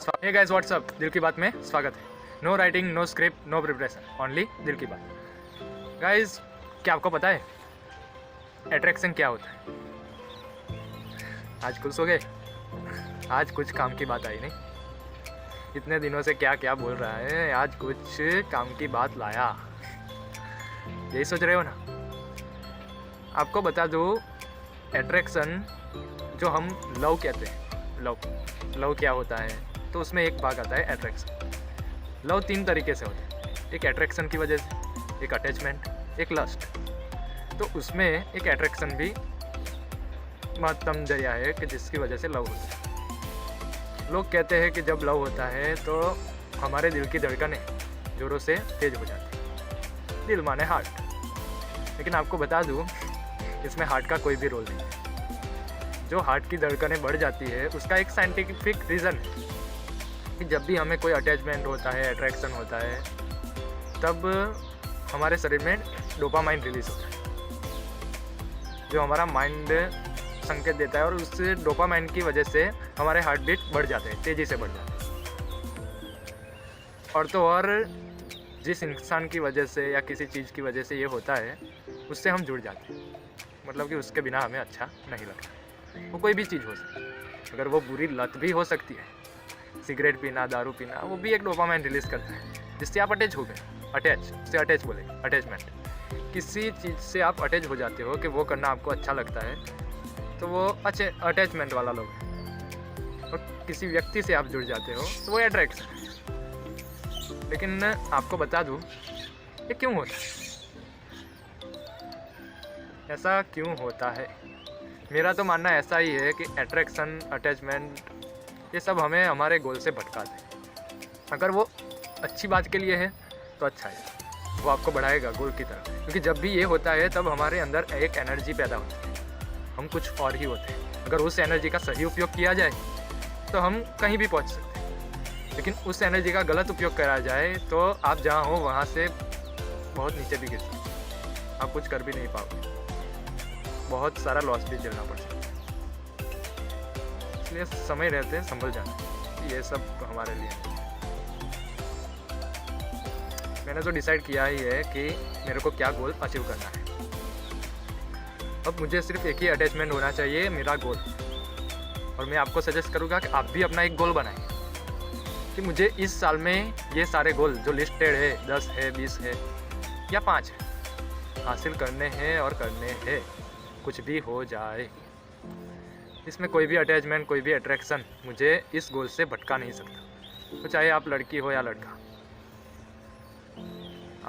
Hey guys what's up, दिल की बात में स्वागत है। No writing, no script, no preparation, only दिल की बात। गाइस, क्या आपको पता है अट्रैक्शन क्या होता है? आज खुश हो गए? आज कुछ काम की बात आई नहीं। इतने दिनों से क्या क्या बोल रहा है, आज कुछ काम की बात लाया। यही सोच रहे हो ना? आपको बता दूँ, अट्रैक्शन जो हम लव कहते हैं, लव क्या होता है, तो उसमें एक भाग आता है अट्रैक्शन। लव 3 तरीके से होता है, एक अट्रैक्शन की वजह से, एक अटैचमेंट, एक लस्ट। तो उसमें एक अट्रैक्शन भी महत्तम जरिया है कि जिसकी वजह से लव होता है। लोग कहते हैं कि जब लव होता है तो हमारे दिल की धड़कनें जोरों से तेज हो जाती है। दिल माने हार्ट। लेकिन आपको बता दूँ, इसमें हार्ट का कोई भी रोल नहीं है। जो हार्ट की धड़कनें बढ़ जाती है उसका एक साइंटिफिक रीज़न है कि जब भी हमें कोई अटैचमेंट होता है, अट्रैक्शन होता है, तब हमारे शरीर में डोपामाइन रिलीज होता है, जो हमारा माइंड संकेत देता है, और उस डोपामाइन की वजह से हमारे हार्ट बीट बढ़ जाते हैं, तेज़ी से बढ़ जाते हैं। और तो और जिस इंसान की वजह से या किसी चीज़ की वजह से ये होता है, उससे हम जुड़ जाते हैं। मतलब कि उसके बिना हमें अच्छा नहीं लगता। वो कोई भी चीज़ हो सकती है, अगर वो बुरी लत भी हो सकती है, सिगरेट पीना, दारू पीना, वो भी एक डोपामाइन रिलीज़ करता है, जिससे आप अटैच हो गए। अटैच बोले, अटैचमेंट। किसी चीज़ से आप अटैच हो जाते हो कि वो करना आपको अच्छा लगता है, तो वो अटैचमेंट वाला लोग है। और किसी व्यक्ति से आप जुड़ जाते हो तो वो अट्रैक्शन है। लेकिन आपको बता दूँ, ये क्यों होता है? ऐसा क्यों होता है? मेरा तो मानना ऐसा ही है कि अट्रैक्शन, अटैचमेंट, ये सब हमें हमारे गोल से भटकाते हैं। अगर वो अच्छी बात के लिए है तो अच्छा है, वो आपको बढ़ाएगा गोल की तरफ। क्योंकि जब भी ये होता है तब हमारे अंदर एक एनर्जी पैदा होती है, हम कुछ और ही होते हैं। अगर उस एनर्जी का सही उपयोग किया जाए तो हम कहीं भी पहुंच सकते हैं। लेकिन उस एनर्जी का गलत उपयोग करा जाए तो आप जहाँ हो वहाँ से बहुत नीचे भी गिर सकते हैं, आप कुछ कर भी नहीं पाओगे, बहुत सारा लॉस भी झेलना पड़ सकता है। इसलिए समय रहते हैं संभल जाना, ये सब हमारे लिए नहीं है। मैंने तो डिसाइड किया ही है कि मेरे को क्या गोल अचीव करना है। अब मुझे सिर्फ एक ही अटैचमेंट होना चाहिए, मेरा गोल। और मैं आपको सजेस्ट करूँगा कि आप भी अपना एक गोल बनाएं कि मुझे इस साल में ये सारे गोल जो लिस्टेड है, 10 है, 20 है या 5 है, हासिल करने हैं और करने हैं, कुछ भी हो जाए। इसमें कोई भी अटैचमेंट, कोई भी अट्रैक्शन मुझे इस गोल से भटका नहीं सकता। तो चाहे आप लड़की हो या लड़का,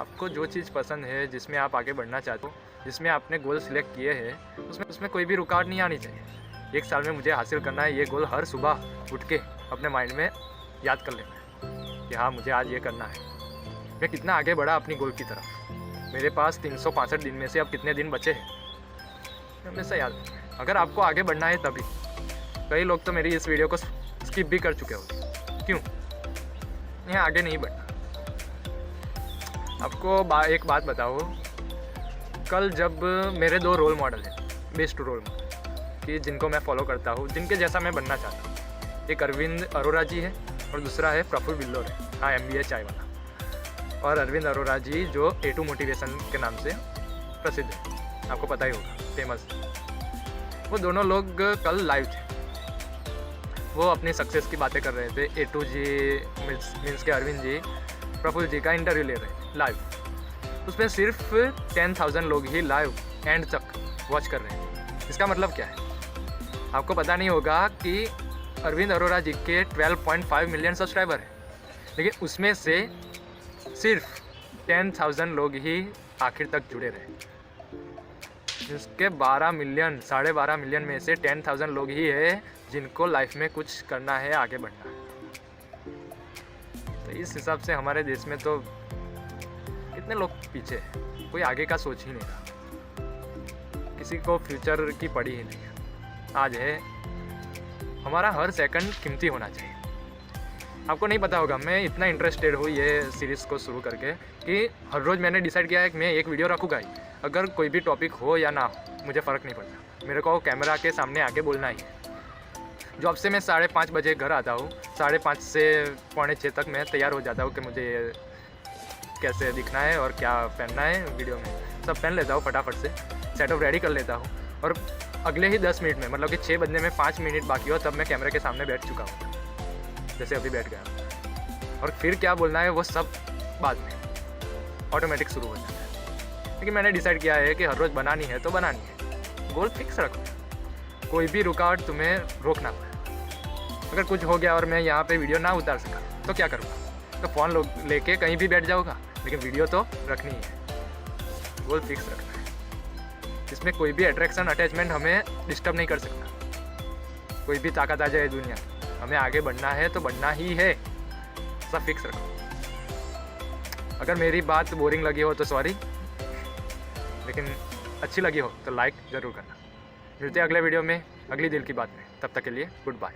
आपको जो चीज़ पसंद है, जिसमें आप आगे बढ़ना चाहते हो, जिसमें आपने गोल सिलेक्ट किए हैं, उसमें कोई भी रुकावट नहीं आनी चाहिए। एक साल में मुझे हासिल करना है ये गोल, हर सुबह उठ के अपने माइंड में याद कर लेना है कि हाँ, मुझे आज ये करना है। मैं कितना आगे बढ़ा अपनी गोल की तरफ। मेरे पास 365 दिन में से अब कितने दिन बचे हैं, हमेशा याद। अगर आपको आगे बढ़ना है तभी। कई लोग तो मेरी इस वीडियो को स्किप भी कर चुके होंगे। क्यों? यहाँ आगे नहीं बढ़ना। आपको एक बात बताओ, कल जब मेरे 2 रोल मॉडल हैं, बेस्ट रोल मॉडल, कि जिनको मैं फॉलो करता हूँ, जिनके जैसा मैं बनना चाहता हूँ। एक अरविंद अरोरा जी है और दूसरा है प्रफुल्ल बिल्लोर है, हाँ, MBA चाय वाला। और अरविंद अरोरा जी जो A2 मोटिवेशन के नाम से प्रसिद्ध है, आपको पता ही होगा, फेमस। वो दोनों लोग कल लाइव थे। वो अपनी सक्सेस की बातें कर रहे थे। A2 जी मीन्स के अरविंद जी प्रफुल्ल जी का इंटरव्यू ले रहे हैं लाइव। उसमें सिर्फ 10,000 लोग ही लाइव एंड तक वॉच कर रहे हैं। इसका मतलब क्या है? आपको पता नहीं होगा कि अरविंद अरोरा जी के 12.5 मिलियन सब्सक्राइबर हैं, लेकिन उसमें से सिर्फ 10,000 लोग ही आखिर तक जुड़े रहे। जिसके 12 मिलियन, 12.5 मिलियन में से 10,000 लोग ही है जिनको लाइफ में कुछ करना है, आगे बढ़ना है। तो इस हिसाब से हमारे देश में तो कितने लोग पीछे हैं, कोई आगे का सोच ही नहीं रहा, किसी को फ्यूचर की पड़ी ही नहीं है। आज है, हमारा हर सेकंड कीमती होना चाहिए। आपको नहीं पता होगा, मैं इतना इंटरेस्टेड हूँ ये सीरीज़ को शुरू करके कि हर रोज़ मैंने डिसाइड किया है कि मैं एक वीडियो रखूँगा ही। अगर कोई भी टॉपिक हो या ना हो, मुझे फ़र्क नहीं पड़ता, मेरे को कैमरा के सामने आके बोलना ही है। जॉब से मैं 5:30 बजे घर आता हूँ, 5:30 से 5:45 तक मैं तैयार हो जाता हूँ कि मुझे कैसे दिखना है और क्या पहनना है वीडियो में। सब पहन लेता हूँ फटाफट से, सेटअप रेडी कर लेता हूँ और अगले ही 10 मिनट में, मतलब कि 6 बजने में 5 मिनट बाकी हो, तब मैं कैमरे के सामने बैठ चुका हूँ, जैसे अभी बैठ गया। और फिर क्या बोलना है वो सब बाद में ऑटोमेटिक शुरू हो जाता है, क्योंकि मैंने डिसाइड किया है कि हर रोज़ बनानी है तो बनानी है। गोल फिक्स रखो, कोई भी रुकावट तुम्हें रोकना पड़े। अगर कुछ हो गया और मैं यहाँ पे वीडियो ना उतार सका तो क्या करूँगा? तो फ़ोन लेके कहीं भी बैठ जाऊँगा, लेकिन वीडियो तो रखनी है। गोल फिक्स रखना है, इसमें कोई भी अट्रैक्शन अटैचमेंट हमें डिस्टर्ब नहीं कर सकता। कोई भी ताकत आ जाए दुनिया, हमें आगे बढ़ना है तो बढ़ना ही है। सब फिक्स रखो। अगर मेरी बात बोरिंग लगी हो तो सॉरी, लेकिन अच्छी लगी हो तो लाइक ज़रूर करना। मिलते हैं अगले वीडियो में, अगली दिल की बात में। तब तक के लिए गुड बाय।